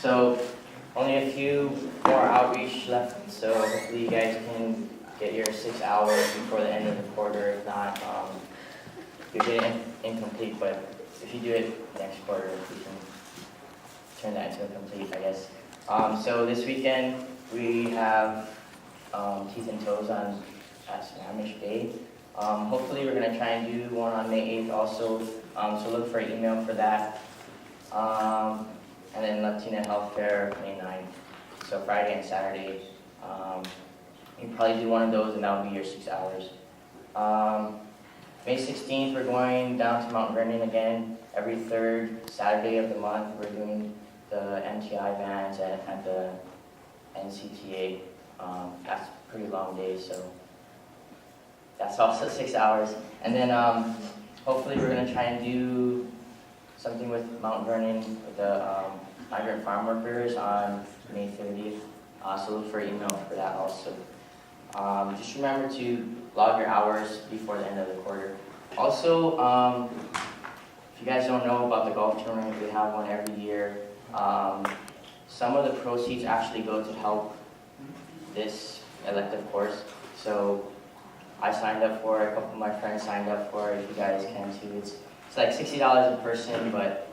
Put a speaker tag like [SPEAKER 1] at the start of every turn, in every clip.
[SPEAKER 1] So only a few more outreach left, so hopefully you guys can get your 6 hours before the end of the quarter. If not, you're getting incomplete, but if you do it next quarter, we can turn that into a complete, I guess. So this weekend we have Teeth and Toes on Squamish Day. Hopefully we're going to try and do one on May 8th also, so look for an email for that. And then Latina Health Fair, May 9th, so Friday and Saturday. You can probably do one of those and that will be your 6 hours. May 16th, we're going down to Mount Vernon again. Every third Saturday of the month, we're doing the MTI bands at the NCTA. That's a pretty long day, so that's also 6 hours. And then hopefully we're going to try and do something with Mount Vernon with the migrant farm workers on May 30th. So look for an email for that also. Just remember to log your hours before the end of the quarter. Also, if you guys don't know about the golf tournament, we have one every year. Some of the proceeds actually go to help this elective course. So I signed up for it, a couple of my friends signed up for it, if you guys can too. It's like $60 a person, but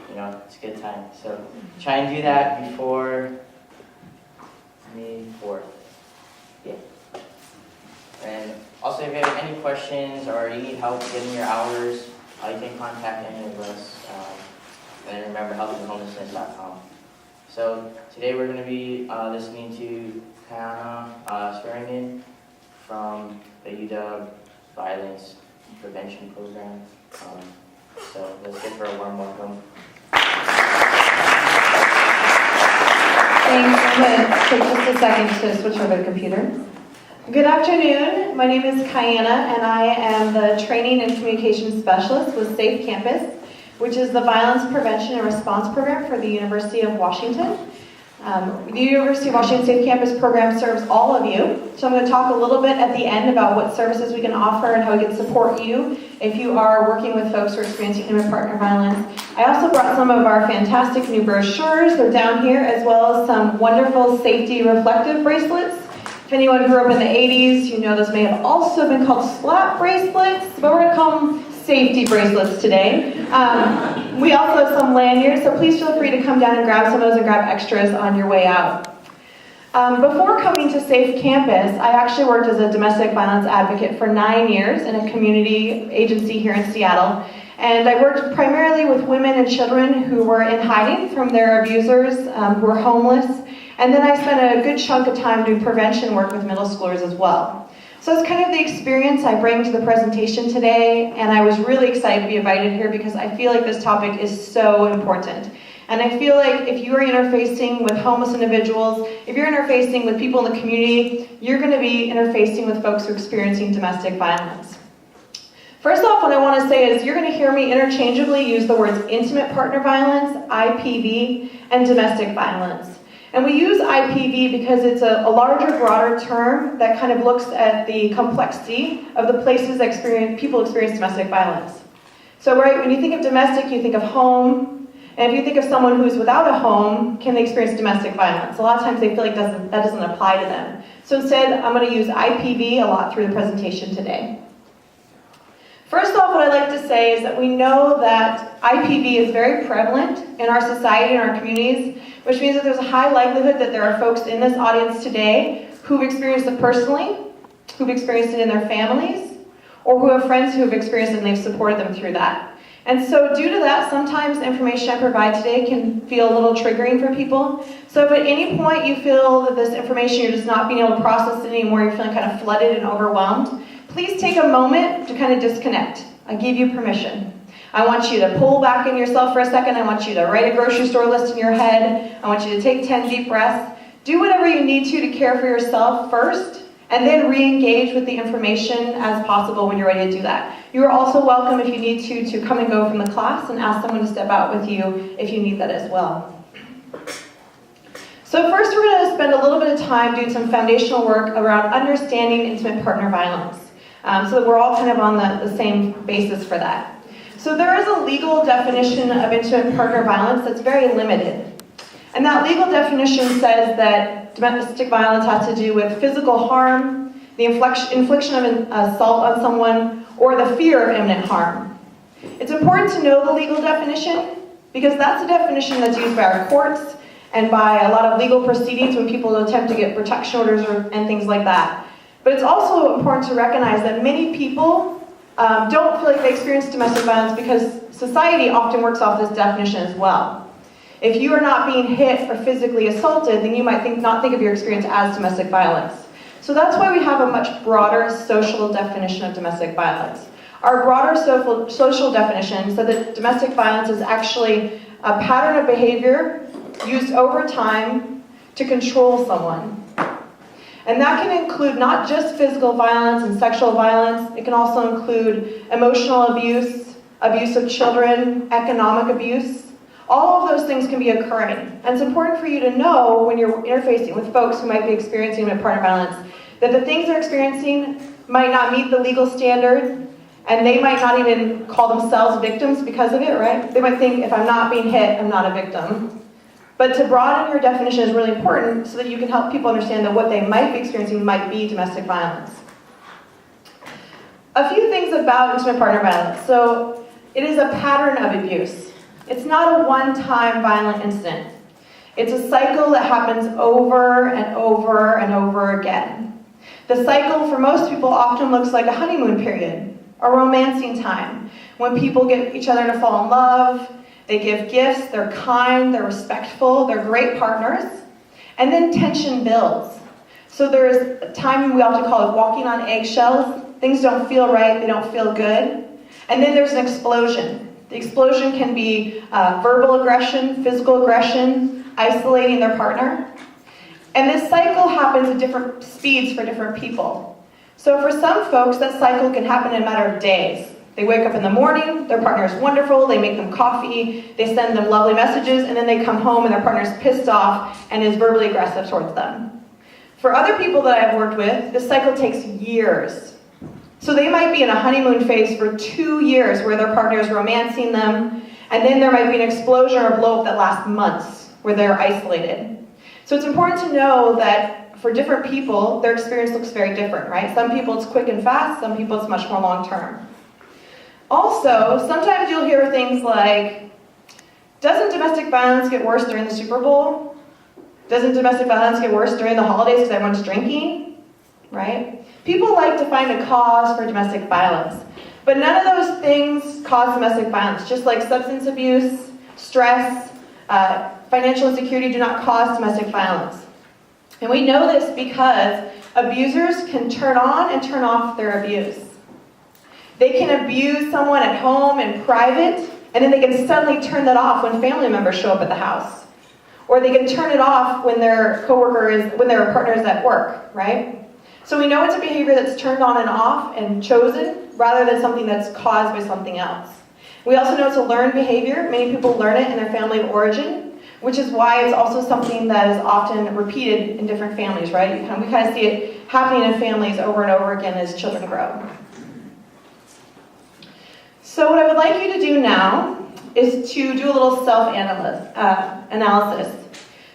[SPEAKER 1] you know, it's a good time. So try and do that before May 4th. Yeah. And also, if you have any questions or you need help getting your hours, you can contact any of us. And then remember, healthyhomelessness.com. So today we're going to be listening to Kiana Swearingin from the UW Violence Prevention Program. So let's give her a warm welcome.
[SPEAKER 2] Thanks. I'm going to take just a second to switch over the computer. Good afternoon. My name is Kiana, and I am the Training and Communication Specialist with Safe Campus, which is the Violence Prevention and Response Program for the University of Washington. The University of Washington Safe Campus program serves all of you. So I'm going to talk a little bit at the end about what services we can offer and how we can support you if you are working with folks who are experiencing intimate partner violence. I also brought some of our fantastic new brochures. They're down here, as well as some wonderful safety reflective bracelets. If anyone grew up in the 80s, you know those may have also been called slap bracelets, but we're going to call them safety bracelets today. We also have some lanyards, so please feel free to come down and grab some of those and grab extras on your way out. Before coming to Safe Campus, I actually worked as a domestic violence advocate for 9 years in a community agency here in Seattle. And I worked primarily with women and children who were in hiding from their abusers, who were homeless. And then I spent a good chunk of time doing prevention work with middle schoolers as well. So it's kind of the experience I bring to the presentation today, and I was really excited to be invited here because I feel like this topic is so important. And I feel like if you are interfacing with homeless individuals, if you're interfacing with people in the community, you're going to be interfacing with folks who are experiencing domestic violence. First off, what I want to say is you're going to hear me interchangeably use the words intimate partner violence, IPV, and domestic violence. And we use IPV because it's a larger, broader term that kind of looks at the complexity of the places that people experience domestic violence. So, right, when you think of domestic, you think of home. And if you think of someone who's without a home, can they experience domestic violence? A lot of times they feel like that doesn't apply to them. So instead, I'm going to use IPV a lot through the presentation today. First off, what I'd like to say is that we know that IPV is very prevalent in our society and our communities, which means that there's a high likelihood that there are folks in this audience today who've experienced it personally, who've experienced it in their families, or who have friends who have experienced it and they've supported them through that. And so due to that, sometimes the information I provide today can feel a little triggering for people. So if at any point you feel that this information, you're just not being able to process it anymore, you're feeling kind of flooded and overwhelmed, please take a moment to kind of disconnect. I give you permission. I want you to pull back in yourself for a second. I want you to write a grocery store list in your head. I want you to take 10 deep breaths. Do whatever you need to care for yourself first, and then re-engage with the information as possible when you're ready to do that. You are also welcome, if you need to come and go from the class and ask someone to step out with you if you need that as well. So first, we're going to spend a little bit of time doing some foundational work around understanding intimate partner violence, so that we're all kind of on the same basis for that. So there is a legal definition of intimate partner violence that's very limited. And that legal definition says that domestic violence has to do with physical harm, the infliction of an assault on someone, or the fear of imminent harm. It's important to know the legal definition because that's a definition that's used by our courts and by a lot of legal proceedings when people attempt to get protection orders and things like that. But it's also important to recognize that many people don't feel like they experience domestic violence because society often works off this definition as well. If you are not being hit or physically assaulted, then you might not think of your experience as domestic violence. So that's why we have a much broader social definition of domestic violence. Our broader social definition said that domestic violence is actually a pattern of behavior used over time to control someone. And that can include not just physical violence and sexual violence, it can also include emotional abuse, abuse of children, economic abuse. All of those things can be occurring. And it's important for you to know when you're interfacing with folks who might be experiencing partner violence, that the things they're experiencing might not meet the legal standard, and they might not even call themselves victims because of it, right? They might think, if I'm not being hit, I'm not a victim. But to broaden your definition is really important so that you can help people understand that what they might be experiencing might be domestic violence. A few things about intimate partner violence. So it is a pattern of abuse. It's not a one-time violent incident. It's a cycle that happens over and over and over again. The cycle for most people often looks like a honeymoon period, a romancing time, when people get each other to fall in love, they give gifts, they're kind, they're respectful, they're great partners, and then tension builds. So there's a time we often call it walking on eggshells. Things don't feel right, they don't feel good. And then there's an explosion. The explosion can be verbal aggression, physical aggression, isolating their partner. And this cycle happens at different speeds for different people. So for some folks, that cycle can happen in a matter of days. They wake up in the morning, their partner is wonderful, they make them coffee, they send them lovely messages, and then they come home and their partner's pissed off and is verbally aggressive towards them. For other people that I've worked with, this cycle takes years. So they might be in a honeymoon phase for 2 years where their partner is romancing them, and then there might be an explosion or blow up that lasts months where they're isolated. So it's important to know that for different people, their experience looks very different, right? Some people it's quick and fast, some people it's much more long-term. Also, sometimes you'll hear things like, doesn't domestic violence get worse during the Super Bowl? Doesn't domestic violence get worse during the holidays because everyone's drinking? Right? People like to find a cause for domestic violence, but none of those things cause domestic violence, just like substance abuse, stress, financial insecurity do not cause domestic violence. And we know this because abusers can turn on and turn off their abuse. They can abuse someone at home in private, and then they can suddenly turn that off when family members show up at the house. Or they can turn it off when their partner is at work, right? So we know it's a behavior that's turned on and off and chosen, rather than something that's caused by something else. We also know it's a learned behavior. Many people learn it in their family of origin, which is why it's also something that is often repeated in different families, right? We kind of see it happening in families over and over again as children grow. So what I would like you to do now is to do a little self-analysis.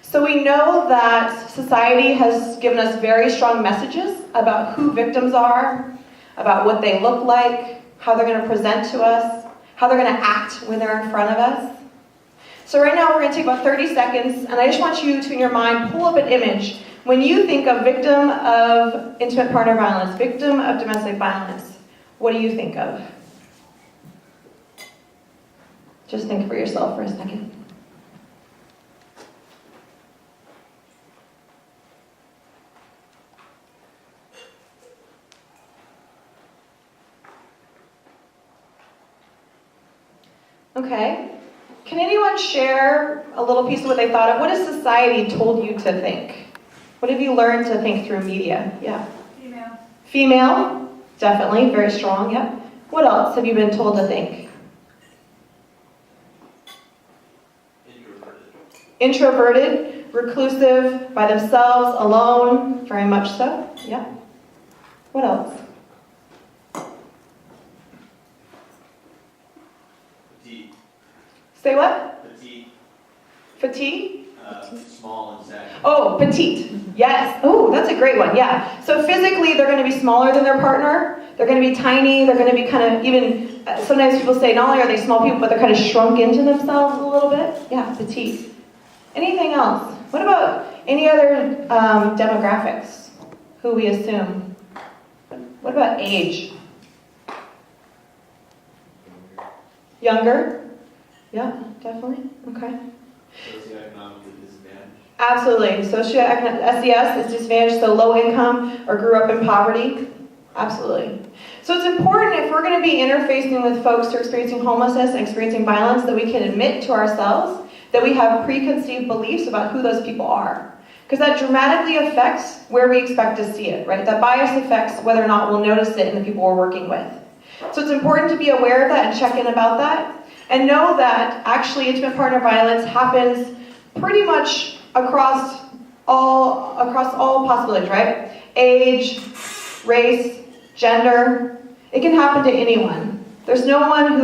[SPEAKER 2] So we know that society has given us very strong messages about who victims are, about what they look like, how they're going to present to us, how they're going to act when they're in front of us. So right now we're going to take about 30 seconds, and I just want you to, in your mind, pull up an image. When you think of victim of intimate partner violence, victim of domestic violence, what do you think of? Just think for yourself for a second. Okay. Can anyone share a little piece of what they thought of? What has society told you to think? What have you learned to think through media? Yeah.
[SPEAKER 3] Female.
[SPEAKER 2] Female, definitely, very strong, yeah. What else have you been told to think? Introverted, reclusive, by themselves, alone, very much so, yeah. What else?
[SPEAKER 4] Fatigue.
[SPEAKER 2] Say what?
[SPEAKER 4] Fatigue.
[SPEAKER 2] Fatigue?
[SPEAKER 3] Small and saggy.
[SPEAKER 2] Oh, petite. Yes. Oh, that's a great one. Yeah. So physically, they're going to be smaller than their partner. They're going to be tiny. They're going to be kind of even, sometimes people say not only are they small people, but they're kind of shrunk into themselves a little bit. Yeah, petite. Anything else? What about any other demographics? Who we assume? What about age? Younger? Yeah, definitely. Okay.
[SPEAKER 3] Socioeconomically disadvantaged.
[SPEAKER 2] Absolutely. Socioeconomic SES is disadvantaged, so low income or grew up in poverty. Absolutely. So it's important if we're going to be interfacing with folks who are experiencing homelessness and experiencing violence that we can admit to ourselves that we have preconceived beliefs about who those people are. Because that dramatically affects where we expect to see it, right? That bias affects whether or not we'll notice it in the people we're working with. So it's important to be aware of that and check in about that. And know that actually intimate partner violence happens pretty much across all possibilities, right? Age, race, gender. It can happen to anyone. There's no one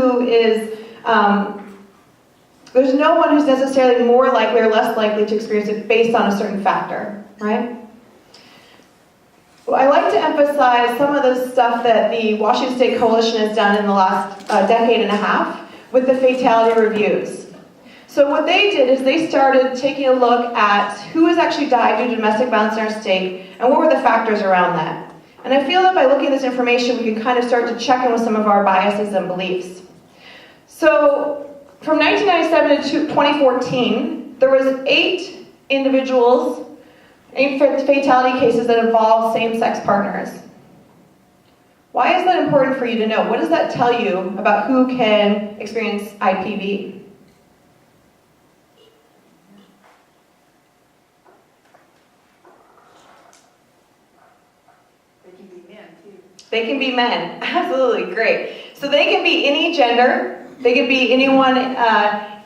[SPEAKER 2] who's necessarily more likely or less likely to experience it based on a certain factor, right? Well, I like to emphasize some of the stuff that the Washington State Coalition has done in the last decade and a half with the fatality reviews. So what they did is they started taking a look at who has actually died due to domestic violence in our state and what were the factors around that. And I feel that by looking at this information, we can kind of start to check in with some of our biases and beliefs. So from 1997 to 2014, there was 8 fatality cases that involved same-sex partners. Why is that important for you to know? What does that tell you about who can experience IPV?
[SPEAKER 4] They can be men, too.
[SPEAKER 2] They can be men. Absolutely, great. So they can be any gender. They can be anyone in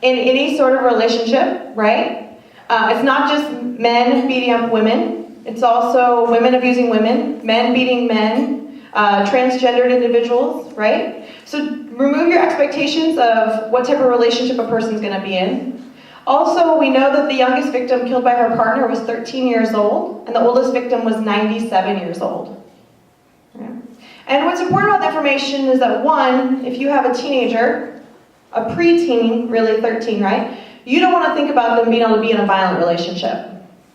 [SPEAKER 2] any sort of relationship, right? It's not just men beating up women. It's also women abusing women, men beating men, transgendered individuals, right? So remove your expectations of what type of relationship a person's going to be in. Also, we know that the youngest victim killed by her partner was 13 years old, and the oldest victim was 97 years old. Okay. And what's important about the information is that, one, if you have a teenager, a preteen, really 13, right? You don't want to think about them being able to be in a violent relationship.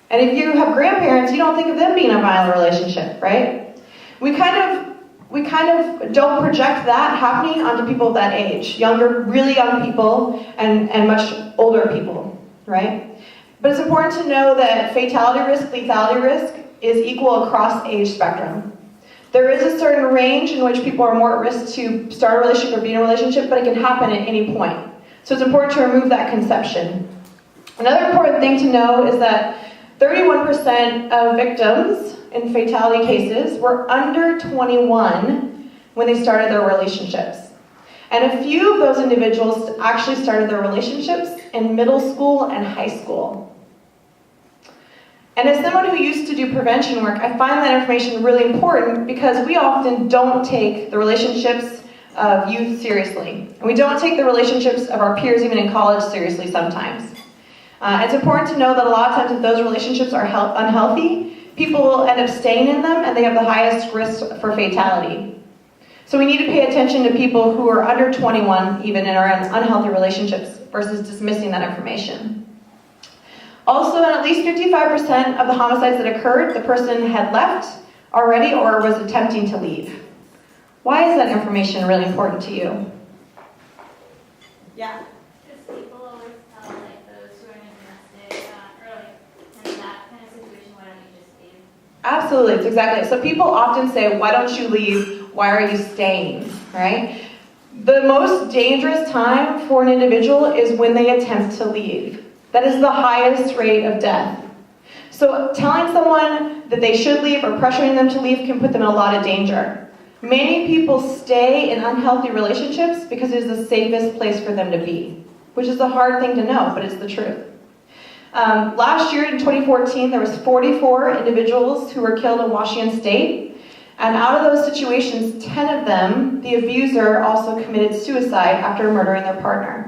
[SPEAKER 2] And if you have grandparents, you don't think of them being in a violent relationship, right? We kind of don't project that happening onto people of that age, really young people and much older people, right? But it's important to know that fatality risk, lethality risk is equal across age spectrum. There is a certain range in which people are more at risk to start a relationship or be in a relationship, but it can happen at any point. So it's important to remove that conception. Another important thing to know is that 31% of victims in fatality cases were under 21 when they started their relationships. And a few of those individuals actually started their relationships in middle school and high school. And as someone who used to do prevention work, I find that information really important because we often don't take the relationships of youth seriously. And we don't take the relationships of our peers, even in college, seriously sometimes. It's important to know that a lot of times if those relationships are unhealthy, people will end up staying in them and they have the highest risk for fatality. So we need to pay attention to people who are under 21 even and are in unhealthy relationships versus dismissing that information. Also, in at least 55% of the homicides that occurred, the person had left already or was attempting to leave. Why is that information really important to you?
[SPEAKER 4] Yeah.
[SPEAKER 5] Because people always tell like those who are in a domestic or like in that kind of situation, why don't you just leave?
[SPEAKER 2] Absolutely, it's exactly it. So people often say, why don't you leave? Why are you staying? Right? The most dangerous time for an individual is when they attempt to leave. That is the highest rate of death. So telling someone that they should leave or pressuring them to leave can put them in a lot of danger. Many people stay in unhealthy relationships because it is the safest place for them to be, which is a hard thing to know, but it's the truth. Last year, in 2014, there was 44 individuals who were killed in Washington State, and out of those situations, 10 of them, the abuser also committed suicide after murdering their partner.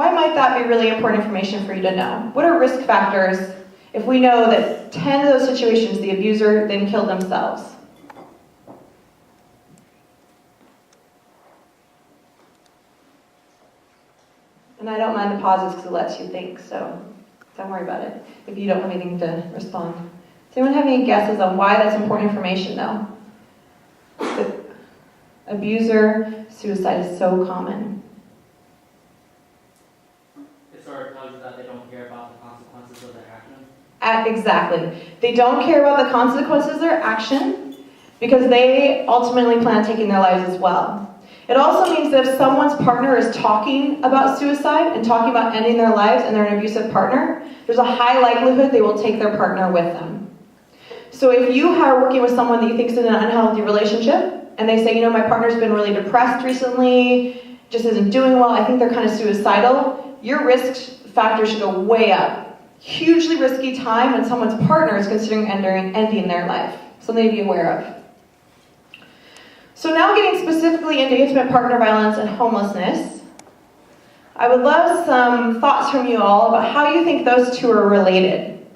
[SPEAKER 2] Why might that be really important information for you to know? What are risk factors if we know that 10 of those situations the abuser then killed themselves? And I don't mind the pauses because it lets you think, so don't worry about it if you don't have anything to respond. Does anyone have any guesses on why that's important information, though? That abuser suicide is so common.
[SPEAKER 4] It sort of tells you that they don't care about the consequences of their actions.
[SPEAKER 2] Exactly. They don't care about the consequences of their action because they ultimately plan on taking their lives as well. It also means that if someone's partner is talking about suicide and talking about ending their lives and they're an abusive partner, there's a high likelihood they will take their partner with them. So if you are working with someone that you think is in an unhealthy relationship and they say, my partner's been really depressed recently, just isn't doing well, I think they're kind of suicidal, your risk factor should go way up. Hugely risky time when someone's partner is considering ending their life. Something to be aware of. So now getting specifically into intimate partner violence and homelessness, I would love some thoughts from you all about how you think those two are related.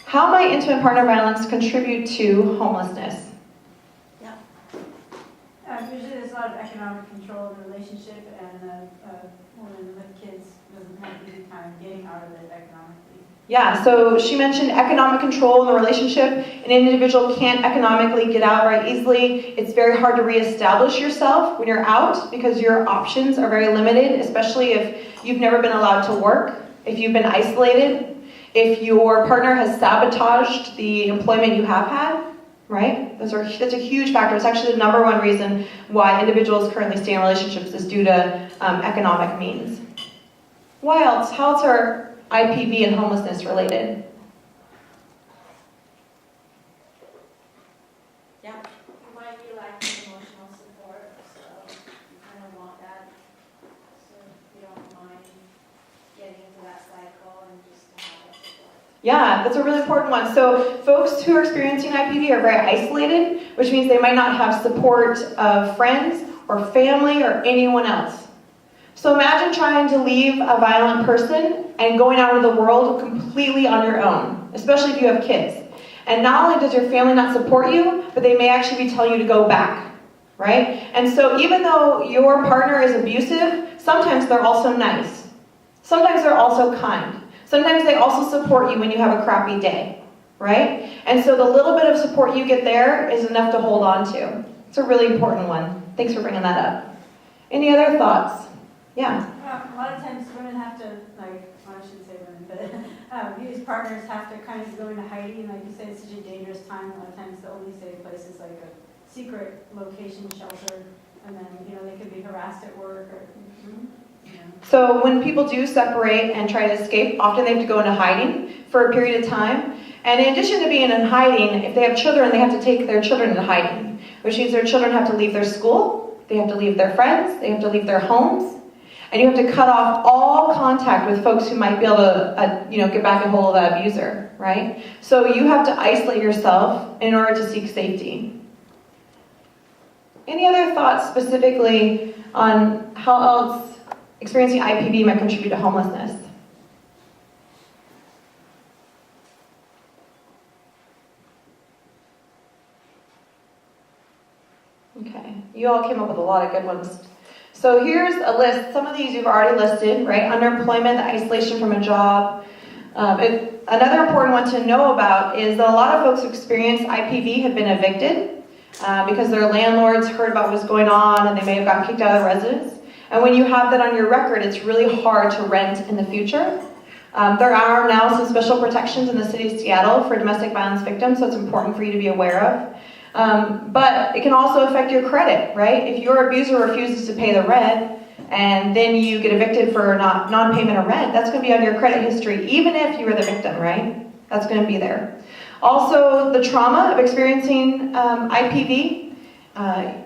[SPEAKER 2] How might intimate partner violence contribute to homelessness?
[SPEAKER 6] Yeah. Usually there's a lot of economic control in the relationship, and the woman with kids doesn't have an easy time getting out of it economically.
[SPEAKER 2] Yeah, so she mentioned economic control in the relationship. An individual can't economically get out very easily. It's very hard to reestablish yourself when you're out because your options are very limited, especially if you've never been allowed to work, if you've been isolated, if your partner has sabotaged the employment you have had, right? That's a huge factor. It's actually the number one reason why individuals currently stay in relationships is due to economic means. Why else? How else are IPV and homelessness related?
[SPEAKER 5] You might be lacking emotional support, so you kind of want that, so you don't mind getting into that cycle and just to have that support.
[SPEAKER 2] Yeah, that's a really important one. So folks who are experiencing IPV are very isolated, which means they might not have support of friends or family or anyone else. So imagine trying to leave a violent person and going out into the world completely on your own, especially if you have kids. And not only does your family not support you, but they may actually be telling you to go back, right? And so even though your partner is abusive, sometimes they're also nice. Sometimes they're also kind. Sometimes they also support you when you have a crappy day, right? And so the little bit of support you get there is enough to hold on to. It's a really important one. Thanks for bringing that up. Any other thoughts? Yeah.
[SPEAKER 6] A lot of times women have to, well, I shouldn't say women, but these partners have to kind of go into hiding. Like you said, it's such a dangerous time. A lot of times the only safe place is like a secret location, shelter, and then, they could be harassed at work or,
[SPEAKER 2] So when people do separate and try to escape, often they have to go into hiding for a period of time. And in addition to being in hiding, if they have children, they have to take their children into hiding, which means their children have to leave their school, they have to leave their friends, they have to leave their homes. And you have to cut off all contact with folks who might be able to, get back a hold of that abuser, right? So you have to isolate yourself in order to seek safety. Any other thoughts specifically on how else experiencing IPV might contribute to homelessness? Okay, you all came up with a lot of good ones. So here's a list. Some of these you've already listed, right? Underemployment, the isolation from a job. Another important one to know about is that a lot of folks who experience IPV have been evicted because their landlords heard about what's going on and they may have gotten kicked out of the residence. And when you have that on your record, it's really hard to rent in the future. There are now some special protections in the city of Seattle for domestic violence victims, so it's important for you to be aware of. But it can also affect your credit, right? If your abuser refuses to pay the rent and then you get evicted for non-payment of rent, that's going to be on your credit history, even if you were the victim, right? That's going to be there. Also, the trauma of experiencing IPV,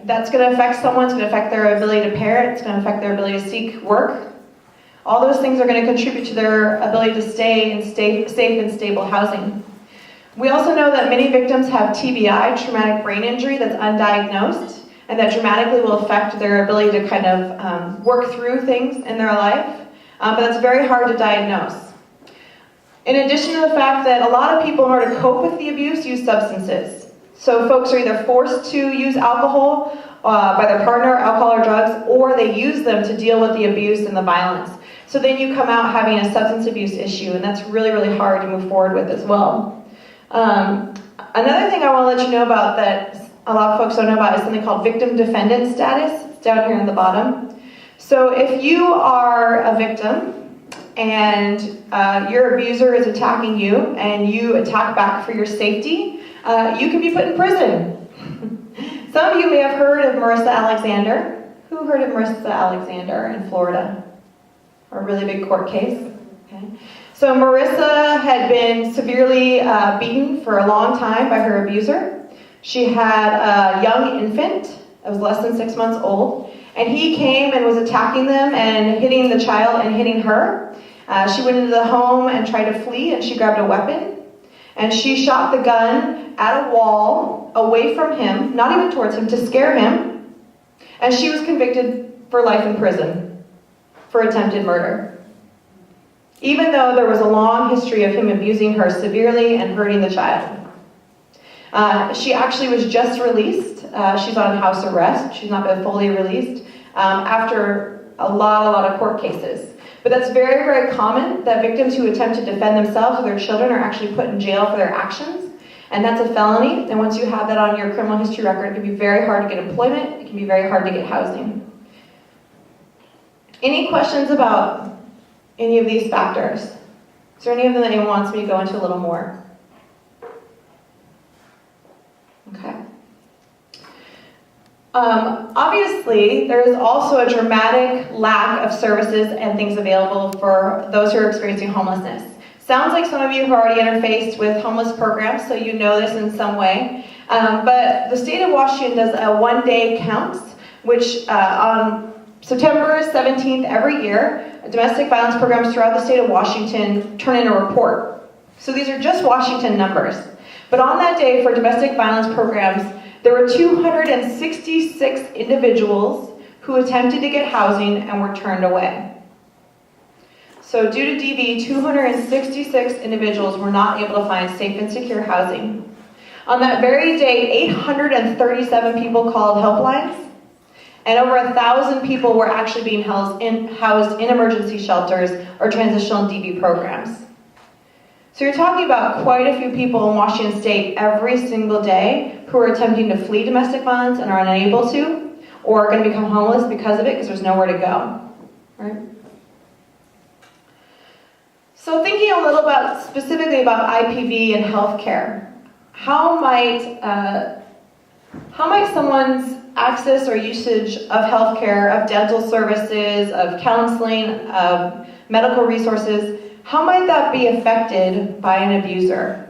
[SPEAKER 2] that's going to affect someone. It's going to affect their ability to parent. It's going to affect their ability to seek work. All those things are going to contribute to their ability to stay in safe and stable housing. We also know that many victims have TBI, traumatic brain injury, that's undiagnosed, and that dramatically will affect their ability to kind of work through things in their life. but that's very hard to diagnose. In addition to the fact that a lot of people, in order to cope with the abuse, use substances. So folks are either forced to use alcohol by their partner, alcohol or drugs, or they use them to deal with the abuse and the violence. So then you come out having a substance abuse issue, and that's really, really hard to move forward with as well. Another thing I want to let you know about that a lot of folks don't know about is something called victim-defendant status. It's down here in the bottom. So if you are a victim, and your abuser is attacking you, and you attack back for your safety, you can be put in prison. Some of you may have heard of Marissa Alexander. Who heard of Marissa Alexander in Florida? A really big court case. Okay. So Marissa had been severely beaten for a long time by her abuser. She had a young infant that was less than 6 months old, and he came and was attacking them and hitting the child and hitting her. She went into the home and tried to flee, and she grabbed a weapon, and she shot the gun at a wall away from him, not even towards him, to scare him, and she was convicted for life in prison for attempted murder, even though there was a long history of him abusing her severely and hurting the child. She actually was just released. She's on house arrest. She's not been fully released after a lot of court cases. But that's very, very common that victims who attempt to defend themselves or their children are actually put in jail for their actions. And that's a felony. And once you have that on your criminal history record, it can be very hard to get employment. It can be very hard to get housing. Any questions about any of these factors? Is there any of them that anyone wants me to go into a little more? Okay. Obviously, there is also a dramatic lack of services and things available for those who are experiencing homelessness. Sounds like some of you have already interfaced with homeless programs, so you know this in some way. But the state of Washington does a one-day counts, which on September 17th every year, domestic violence programs throughout the state of Washington turn in a report. So these are just Washington numbers. But on that day for domestic violence programs, there were 266 individuals who attempted to get housing and were turned away. So due to DV, 266 individuals were not able to find safe and secure housing. On that very day, 837 people called helplines, and over 1,000 people were actually being housed in emergency shelters or transitional DV programs. So you're talking about quite a few people in Washington State every single day who are attempting to flee domestic violence and are unable to, or are going to become homeless because of it because there's nowhere to go. Right? So thinking a little specifically about IPV and healthcare, how might someone's access or usage of healthcare, of dental services, of counseling, of medical resources, how might that be affected by an abuser?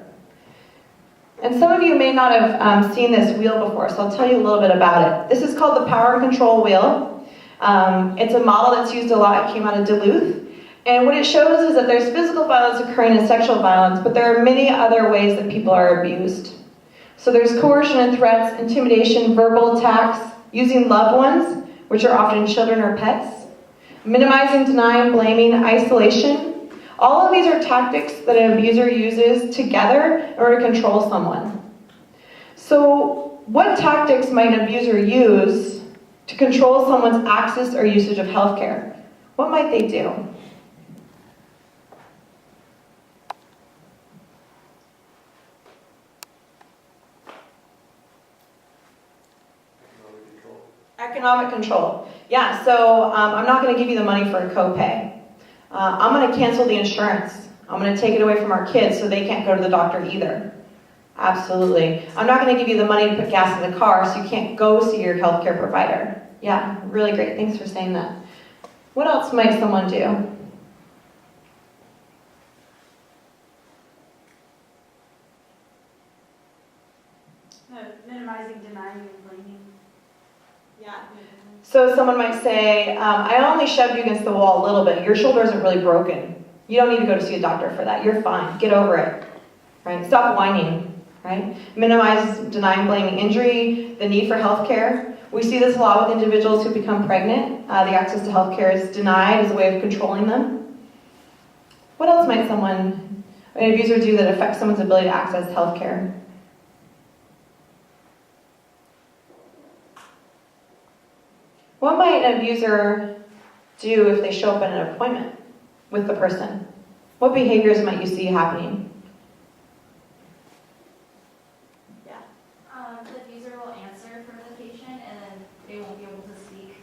[SPEAKER 2] And some of you may not have seen this wheel before, so I'll tell you a little bit about it. This is called the power and control wheel. It's a model that's used a lot. It came out of Duluth. And what it shows is that there's physical violence occurring and sexual violence, but there are many other ways that people are abused. So there's coercion and threats, intimidation, verbal attacks, using loved ones, which are often children or pets, minimizing, denying, blaming, isolation. All of these are tactics that an abuser uses together in order to control someone. So what tactics might an abuser use to control someone's access or usage of healthcare? What might they do? Economic control. Yeah, so I'm not going to give you the money for a copay. I'm going to cancel the insurance. I'm going to take it away from our kids so they can't go to the doctor either. Absolutely. I'm not going to give you the money to put gas in the car so you can't go see your healthcare provider. Yeah, really great. Thanks for saying that. What else might someone do?
[SPEAKER 6] Minimizing, denying, and blaming.
[SPEAKER 2] Yeah. So someone might say, I only shoved you against the wall a little bit. Your shoulder isn't really broken. You don't need to go to see a doctor for that. You're fine. Get over it. Right? Stop whining. Right? Minimize, denying, blaming injury, the need for health care. We see this a lot with individuals who become pregnant. The access to healthcare is denied as a way of controlling them. What else might an abuser do that affects someone's ability to access healthcare? What might an abuser do if they show up at an appointment with the person? What behaviors might you see happening?
[SPEAKER 5] The abuser will answer for the patient and then they won't be able to speak.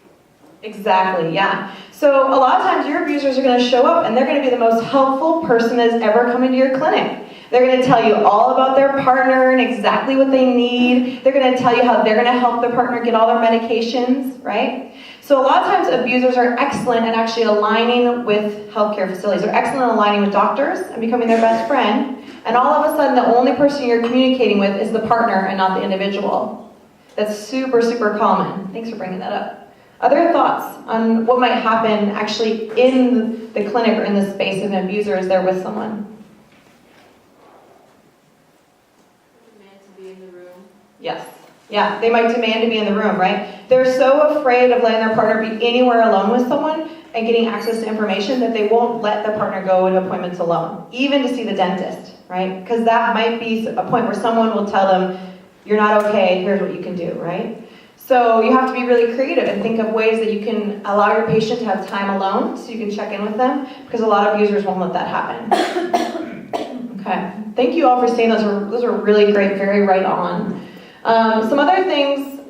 [SPEAKER 2] Exactly, yeah. So a lot of times your abusers are going to show up and they're going to be the most helpful person that's ever come into your clinic. They're going to tell you all about their partner and exactly what they need. They're going to tell you how they're going to help their partner get all their medications, right? So a lot of times abusers are excellent at actually aligning with healthcare facilities. They're excellent at aligning with doctors and becoming their best friend. And all of a sudden, the only person you're communicating with is the partner and not the individual. That's super, super common. Thanks for bringing that up. Other thoughts on what might happen actually in the clinic or in the space if an abuser is there with someone?
[SPEAKER 5] Demand to be in the room.
[SPEAKER 2] Yes. Yeah, they might demand to be in the room, right? They're so afraid of letting their partner be anywhere alone with someone and getting access to information that they won't let the partner go to appointments alone, even to see the dentist, right? Because that might be a point where someone will tell them, you're not okay, here's what you can do, right? So you have to be really creative and think of ways that you can allow your patient to have time alone so you can check in with them, because a lot of abusers won't let that happen. Okay, thank you all for saying those are really great, very right on. Some other things,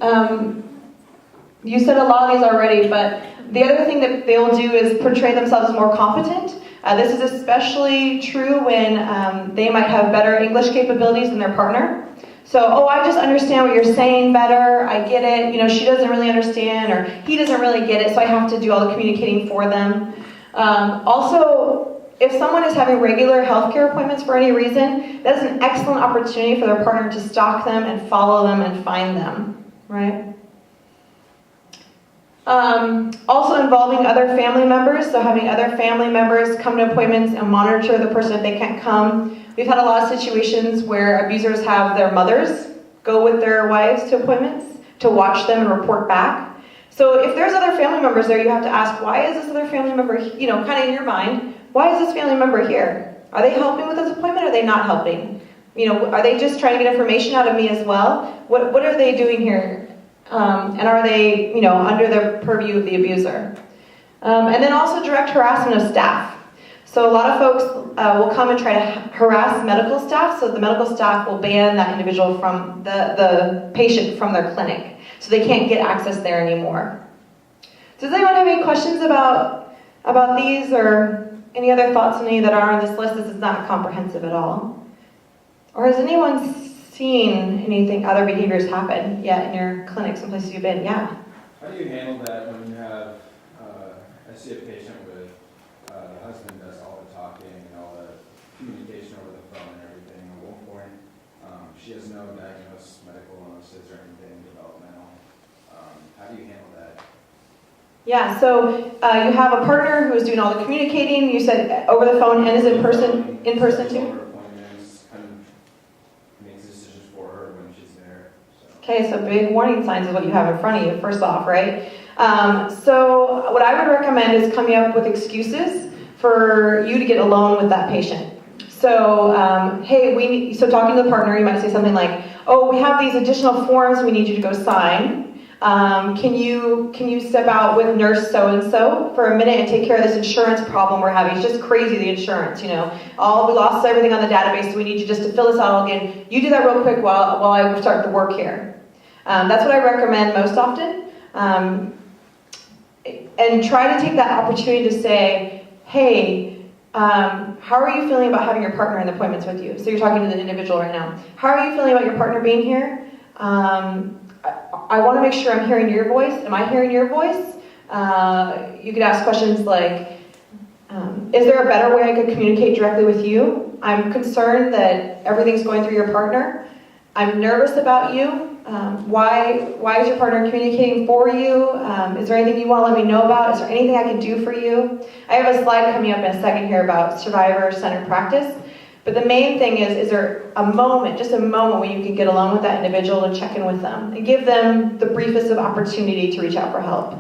[SPEAKER 2] you said a lot of these already, but the other thing that they'll do is portray themselves as more competent. This is especially true when they might have better English capabilities than their partner. So, I just understand what you're saying better, I get it, she doesn't really understand, or he doesn't really get it, so I have to do all the communicating for them. Also, if someone is having regular healthcare appointments for any reason, that is an excellent opportunity for their partner to stalk them and follow them and find them, right? Also involving other family members, so having other family members come to appointments and monitor the person if they can't come. We've had a lot of situations where abusers have their mothers go with their wives to appointments to watch them and report back. So if there's other family members there, you have to ask, why is this other family member, kind of in your mind, why is this family member here? Are they helping with this appointment or are they not helping? Are they just trying to get information out of me as well? What are they doing here? And are they, under the purview of the abuser? And then also direct harassment of staff. So a lot of folks will come and try to harass medical staff, so the medical staff will ban that individual from the patient from their clinic, so they can't get access there anymore. Does anyone have any questions about these, or any other thoughts on any that are on this list? This is not comprehensive at all. Or has anyone seen anything, other behaviors happen yet in your clinic, some places you've been? Yeah.
[SPEAKER 3] How do you handle that when you have, I see a patient with, the husband does all the talking and all the communication over the phone and everything. At one point, she has no diagnosed medical illnesses or anything developmental. How do you handle that?
[SPEAKER 2] Yeah, so you have a partner who is doing all the communicating, you said over the phone and is in person too?
[SPEAKER 3] Appointments, kind of makes decisions for her when she's there. So.
[SPEAKER 2] Okay, so big warning signs is what you have in front of you, first off, right? So what I would recommend is coming up with excuses for you to get alone with that patient. So, so talking to the partner, you might say something like, we have these additional forms we need you to go sign. Can you step out with nurse so-and-so for a minute and take care of this insurance problem we're having? It's just crazy, the insurance, we lost everything on the database, so we need you just to fill this out again. You do that real quick while I start the work here. That's what I recommend most often. And try to take that opportunity to say, hey, how are you feeling about having your partner in the appointments with you? So you're talking to the individual right now. How are you feeling about your partner being here? I want to make sure I'm hearing your voice. Am I hearing your voice? You could ask questions like, is there a better way I could communicate directly with you? I'm concerned that everything's going through your partner. I'm nervous about you. Why is your partner communicating for you? Is there anything you want to let me know about? Is there anything I can do for you? I have a slide coming up in a second here about survivor-centered practice. But the main thing is there a moment, just a moment when you can get along with that individual to check in with them and give them the briefest of opportunity to reach out for help.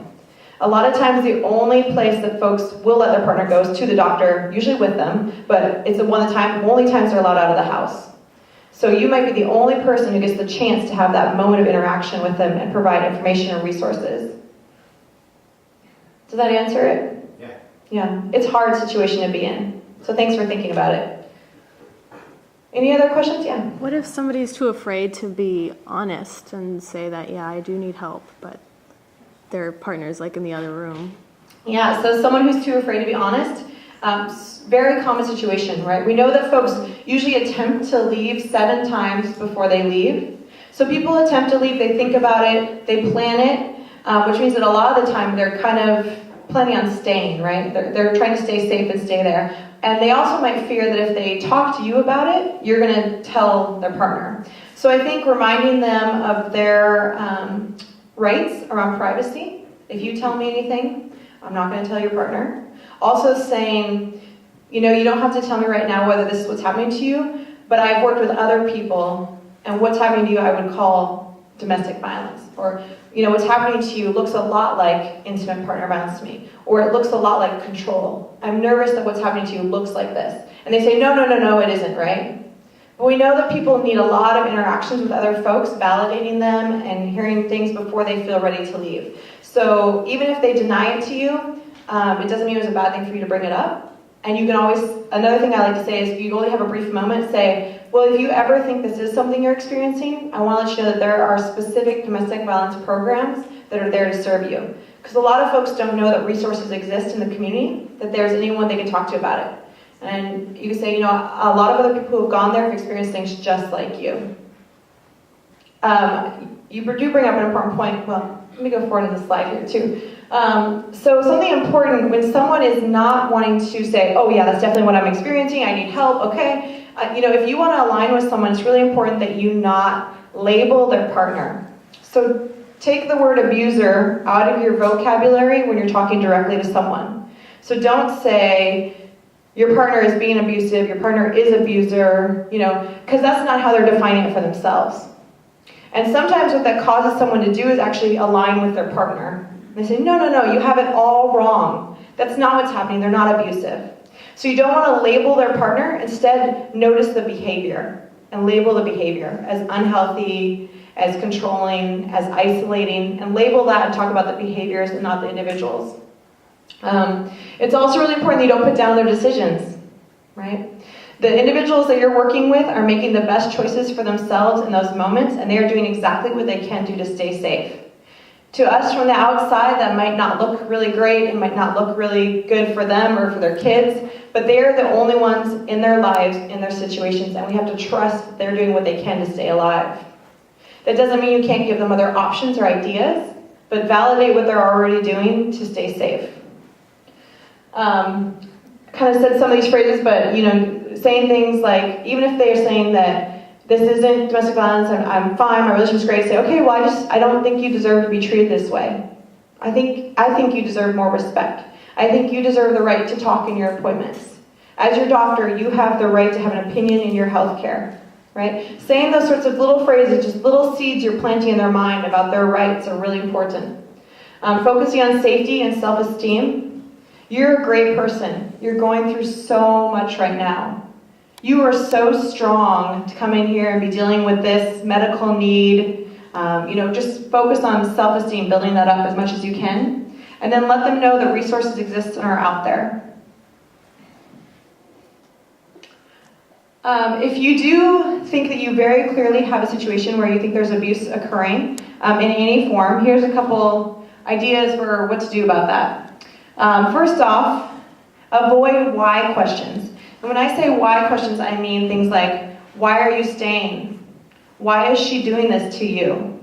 [SPEAKER 2] A lot of times the only place that folks will let their partner go is to the doctor, usually with them, but it's the only times they're allowed out of the house. So you might be the only person who gets the chance to have that moment of interaction with them and provide information and resources. Does that answer it?
[SPEAKER 3] Yeah.
[SPEAKER 2] Yeah, it's a hard situation to be in. So thanks for thinking about it. Any other questions? Yeah.
[SPEAKER 7] What if somebody's too afraid to be honest and say that, yeah, I do need help, but their partner's like in the other room?
[SPEAKER 2] Yeah, so someone who's too afraid to be honest, very common situation, right? We know that folks usually attempt to leave 7 times before they leave. So people attempt to leave, they think about it, they plan it, which means that a lot of the time they're kind of planning on staying, right? They're trying to stay safe and stay there. And they also might fear that if they talk to you about it, you're going to tell their partner. So I think reminding them of their rights around privacy. If you tell me anything, I'm not going to tell your partner. Also saying, you don't have to tell me right now whether this is what's happening to you, but I've worked with other people, and what's happening to you I would call domestic violence. Or, what's happening to you looks a lot like intimate partner violence to me. Or it looks a lot like control. I'm nervous that what's happening to you looks like this. And they say, no, it isn't, right? But we know that people need a lot of interactions with other folks, validating them and hearing things before they feel ready to leave. So even if they deny it to you, it doesn't mean it was a bad thing for you to bring it up. And you can always, another thing I like to say is if you only have a brief moment, say, well, if you ever think this is something you're experiencing, I want to let you know that there are specific domestic violence programs that are there to serve you. Because a lot of folks don't know that resources exist in the community, that there's anyone they can talk to about it. And you can say, a lot of other people who have gone there have experienced things just like you. You do bring up an important point. Well, let me go forward in the slide here too. So something important, when someone is not wanting to say, oh yeah, that's definitely what I'm experiencing, I need help, okay. If you want to align with someone, it's really important that you not label their partner. So take the word abuser out of your vocabulary when you're talking directly to someone. So don't say, your partner is being abusive, your partner is abuser, because that's not how they're defining it for themselves. And sometimes what that causes someone to do is actually align with their partner. They say, no, you have it all wrong. That's not what's happening, they're not abusive. So you don't want to label their partner, instead notice the behavior and label the behavior as unhealthy, as controlling, as isolating, and label that and talk about the behaviors and not the individuals. It's also really important that you don't put down their decisions, right? The individuals that you're working with are making the best choices for themselves in those moments, and they are doing exactly what they can do to stay safe. To us from the outside, that might not look really great, it might not look really good for them or for their kids, but they're the only ones in their lives, in their situations, and we have to trust that they're doing what they can to stay alive. That doesn't mean you can't give them other options or ideas, but validate what they're already doing to stay safe. Kind of said some of these phrases, but saying things like, even if they're saying that this isn't domestic violence, I'm fine, my relationship's great, say, okay, well, I don't think you deserve to be treated this way. I think you deserve more respect. I think you deserve the right to talk in your appointments. As your doctor, you have the right to have an opinion in your health care, right? Saying those sorts of little phrases, just little seeds you're planting in their mind about their rights are really important. Focusing on safety and self-esteem. You're a great person. You're going through so much right now. You are so strong to come in here and be dealing with this medical need. Just focus on self-esteem, building that up as much as you can. And then let them know that resources exist and are out there. If you do think that you very clearly have a situation where you think there's abuse occurring in any form, here's a couple ideas for what to do about that. First off, avoid why questions. And when I say why questions, I mean things like, why are you staying? Why is she doing this to you?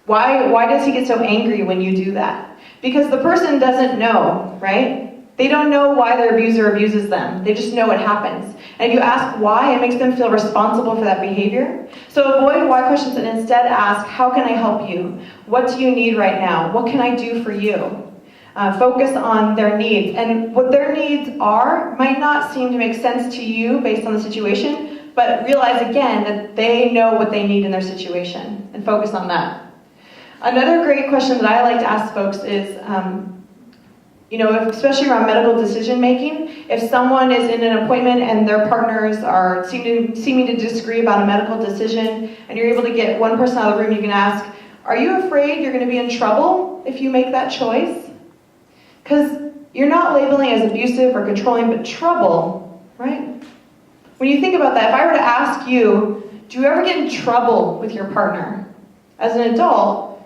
[SPEAKER 2] Why does he get so angry when you do that? Because the person doesn't know, right? They don't know why their abuser abuses them. They just know it happens. And if you ask why, it makes them feel responsible for that behavior. So avoid why questions and instead ask, how can I help you? What do you need right now? What can I do for you? Focus on their needs. And what their needs are might not seem to make sense to you based on the situation, but realize again that they know what they need in their situation and focus on that. Another great question that I like to ask folks is, especially around medical decision making, if someone is in an appointment and their partners are seeming to disagree about a medical decision, and you're able to get one person out of the room, you can ask, are you afraid you're going to be in trouble if you make that choice? Because you're not labeling as abusive or controlling, but trouble, right? When you think about that, if I were to ask you, do you ever get in trouble with your partner? As an adult,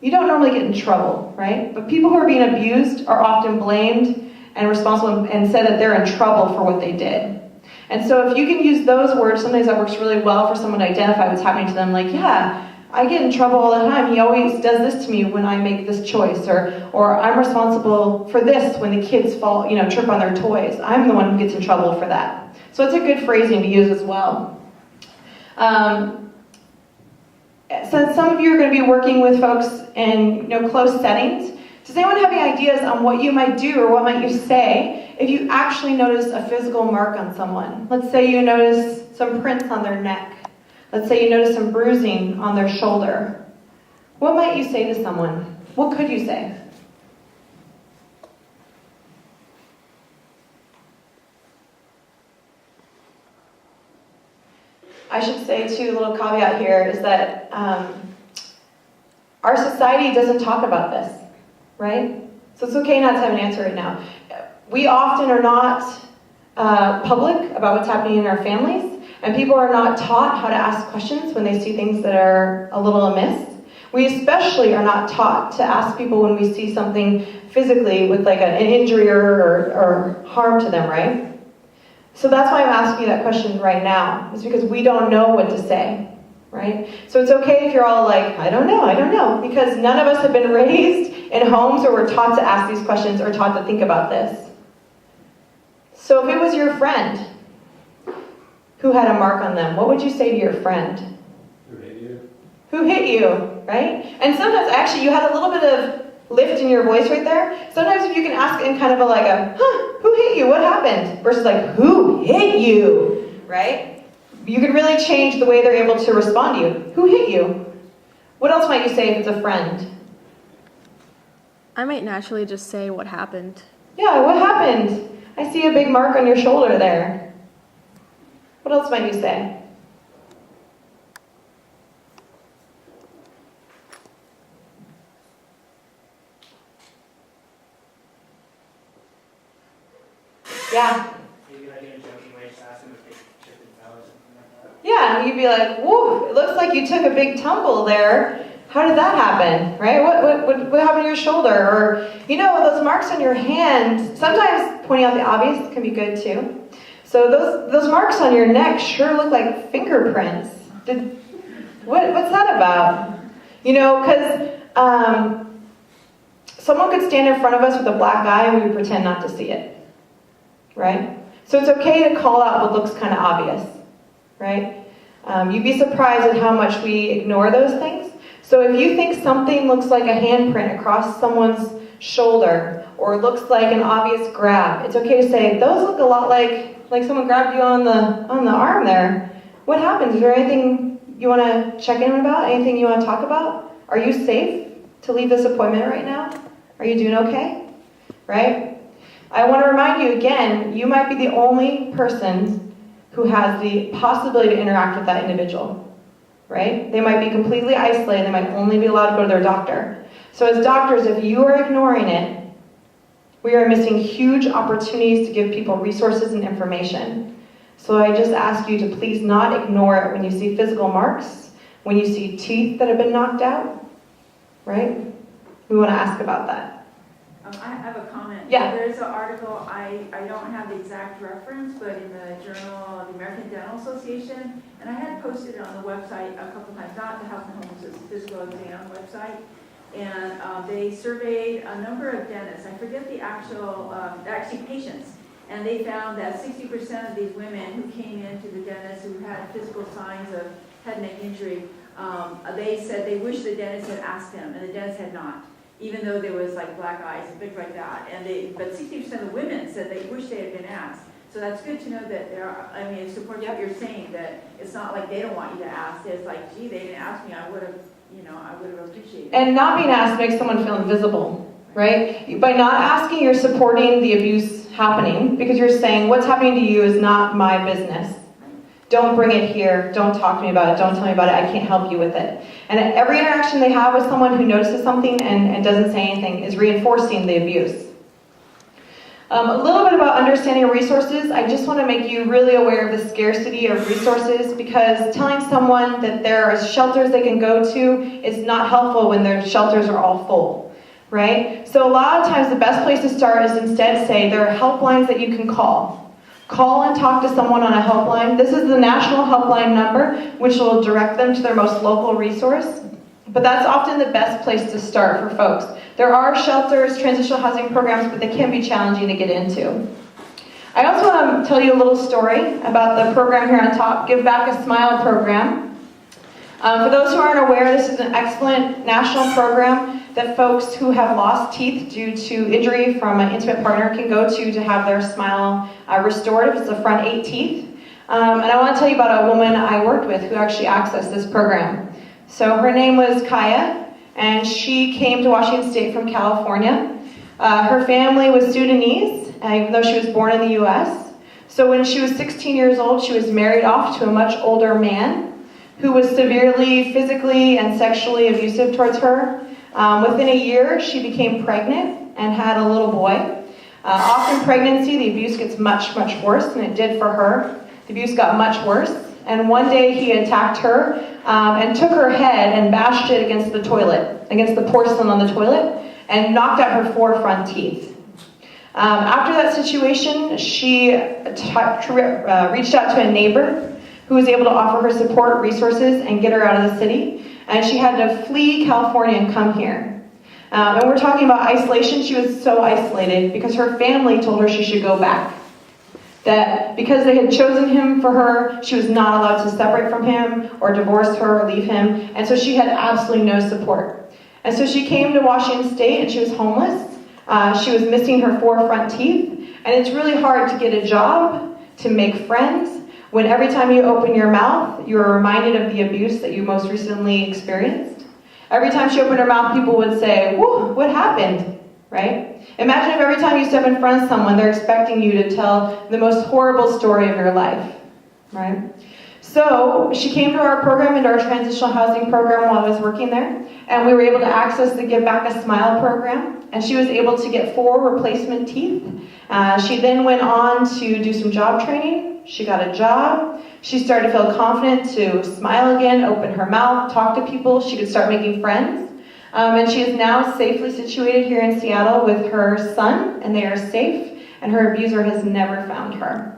[SPEAKER 2] you don't normally get in trouble, right? But people who are being abused are often blamed and responsible and said that they're in trouble for what they did. And so if you can use those words, sometimes that works really well for someone to identify what's happening to them. Like, yeah, I get in trouble all the time. He always does this to me when I make this choice. Or I'm responsible for this when the kids fall, trip on their toys. I'm the one who gets in trouble for that. So it's a good phrasing to use as well. Since some of you are going to be working with folks in close settings, does anyone have any ideas on what you might do or what might you say if you actually notice a physical mark on someone? Let's say you notice some prints on their neck. Let's say you notice some bruising on their shoulder. What might you say to someone? What could you say? I should say, too, a little caveat here is that our society doesn't talk about this, right? So it's okay not to have an answer right now. We often are not public about what's happening in our families, and people are not taught how to ask questions when they see things that are a little amiss. We especially are not taught to ask people when we see something physically with like an injury or harm to them, right? So that's why I'm asking you that question right now, is because we don't know what to say, right? So it's okay if you're all like, I don't know, because none of us have been raised in homes where we're taught to ask these questions or taught to think about this. So if it was your friend who had a mark on them, what would you say to your friend?
[SPEAKER 3] Who hit you?
[SPEAKER 2] Who hit you, right? And sometimes, actually, you had a little bit of lift in your voice right there. Sometimes if you can ask in kind of who hit you? What happened? Versus like, who hit you? Right? You can really change the way they're able to respond to you. Who hit you? What else might you say if it's a friend?
[SPEAKER 7] I might naturally just say what happened.
[SPEAKER 2] Yeah, what happened? I see a big mark on your shoulder there. What else might you say? Yeah.
[SPEAKER 4] Maybe like in a joking way, just ask them if they tripped and fell or something like that.
[SPEAKER 2] Yeah, you'd be like, whoa, it looks like you took a big tumble there. How did that happen, right? What happened to your shoulder? Or, those marks on your hand, sometimes pointing out the obvious can be good too. So those marks on your neck sure look like fingerprints. What's that about? Because someone could stand in front of us with a black eye and we would pretend not to see it, right? So it's okay to call out what looks kind of obvious, right? You'd be surprised at how much we ignore those things. So if you think something looks like a handprint across someone's shoulder or looks like an obvious grab, it's okay to say, those look a lot like someone grabbed you on the arm there. What happened? Is there anything you want to check in about? Anything you want to talk about? Are you safe to leave this appointment right now? Are you doing okay? Right? I want to remind you again, you might be the only person who has the possibility to interact with that individual. Right? They might be completely isolated. They might only be allowed to go to their doctor. So as doctors, if you are ignoring it, we are missing huge opportunities to give people resources and information. So I just ask you to please not ignore it when you see physical marks, when you see teeth that have been knocked out, right? We want to ask about that.
[SPEAKER 8] I have a comment.
[SPEAKER 2] Yeah.
[SPEAKER 8] There's an article, I don't have the exact reference, but in the Journal of the American Dental Association, and I had posted it on the website a couple times, not the Health and Homelessness Physical Exam website, and they surveyed a number of dentists. I forget the actually patients, and they found that 60% of these women who came into the dentist who had physical signs of head and neck injury, they said they wish the dentist had asked them, and the dentist had not. even though there was like black eyes and things like that. But 60% of the women said they wish they had been asked. So that's good to know that there are, I mean, it supports what you're saying, that it's not like they don't want you to ask. It's like, gee, they didn't ask me, I would have appreciated it.
[SPEAKER 2] And not being asked makes someone feel invisible, right? By not asking, you're supporting the abuse happening because you're saying what's happening to you is not my business. Don't bring it here. Don't talk to me about it. Don't tell me about it. I can't help you with it. And every interaction they have with someone who notices something and doesn't say anything is reinforcing the abuse. A little bit about understanding resources. I just want to make you really aware of the scarcity of resources because telling someone that there are shelters they can go to is not helpful when their shelters are all full, right? So a lot of times the best place to start is instead say there are helplines that you can call. Call and talk to someone on a helpline. This is the national helpline number, which will direct them to their most local resource. But that's often the best place to start for folks. There are shelters, transitional housing programs, but they can be challenging to get into. I also want to tell you a little story about the program here on top, Give Back a Smile program. For those who aren't aware, this is an excellent national program that folks who have lost teeth due to injury from an intimate partner can go to have their smile restored if it's the front 8 teeth. And I want to tell you about a woman I worked with who actually accessed this program. So her name was Kaya, and she came to Washington State from California. Her family was Sudanese, even though she was born in the U.S. So when she was 16 years old, she was married off to a much older man who was severely physically and sexually abusive towards her. Within a year, she became pregnant and had a little boy. Often in pregnancy, the abuse gets much, much worse than it did for her. The abuse got much worse. And one day he attacked her and took her head and bashed it against the toilet, against the porcelain on the toilet, and knocked out her 4 front teeth. After that situation, she reached out to a neighbor who was able to offer her support, resources, and get her out of the city. And she had to flee California and come here. And we're talking about isolation. She was so isolated because her family told her she should go back. That because they had chosen him for her, she was not allowed to separate from him or divorce her or leave him. And so she had absolutely no support. And so she came to Washington State and she was homeless. She was missing her 4 front teeth. And it's really hard to get a job, to make friends, when every time you open your mouth, you're reminded of the abuse that you most recently experienced. Every time she opened her mouth, people would say, "Whoa, what happened?" Right? Imagine if every time you step in front of someone, they're expecting you to tell the most horrible story of your life, right? So she came to our program, into our transitional housing program while I was working there, and we were able to access the Give Back a Smile program, and she was able to get 4 replacement teeth. She then went on to do some job training. She got a job. She started to feel confident to smile again, open her mouth, talk to people. She could start making friends. And she is now safely situated here in Seattle with her son, and they are safe, and her abuser has never found her.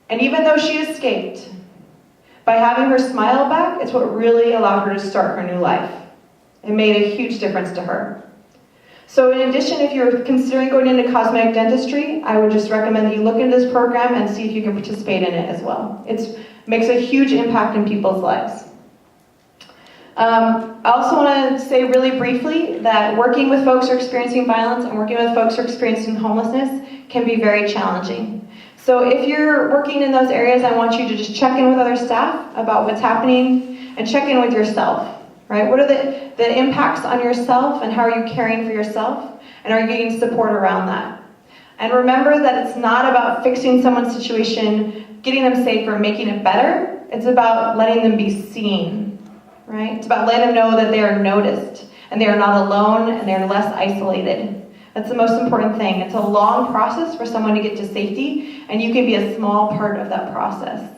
[SPEAKER 2] And even though she escaped, by having her smile back, it's what really allowed her to start her new life. It made a huge difference to her. So in addition, if you're considering going into cosmetic dentistry, I would just recommend that you look into this program and see if you can participate in it as well. It makes a huge impact in people's lives. I also want to say really briefly that working with folks who are experiencing violence and working with folks who are experiencing homelessness can be very challenging. So if you're working in those areas, I want you to just check in with other staff about what's happening and check in with yourself, right? What are the impacts on yourself and how are you caring for yourself? And are you getting support around that? And remember that it's not about fixing someone's situation, getting them safer, making it better. It's about letting them be seen. Right? It's about letting them know that they are noticed and they are not alone and they're less isolated. That's the most important thing. It's a long process for someone to get to safety, and you can be a small part of that process.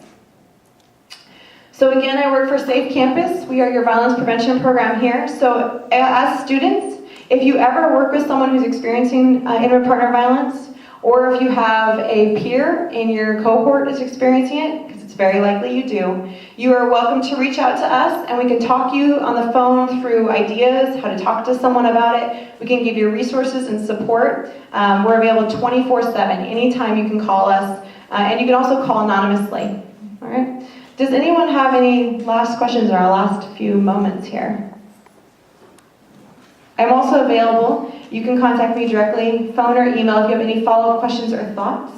[SPEAKER 2] So again, I work for Safe Campus. We are your violence prevention program here. So as students, if you ever work with someone who's experiencing intimate partner violence, or if you have a peer in your cohort that's experiencing it, because it's very likely you do, you are welcome to reach out to us and we can talk you on the phone through ideas, how to talk to someone about it. We can give you resources and support. We're available 24/7. Anytime you can call us, and you can also call anonymously. All right? Does anyone have any last questions in our last few moments here? I'm also available. You can contact me directly, phone or email, if you have any follow-up questions or thoughts.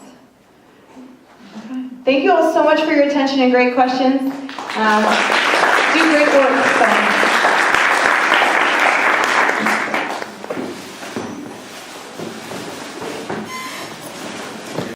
[SPEAKER 2] Okay. Thank you all so much for your attention and great questions. Do great work.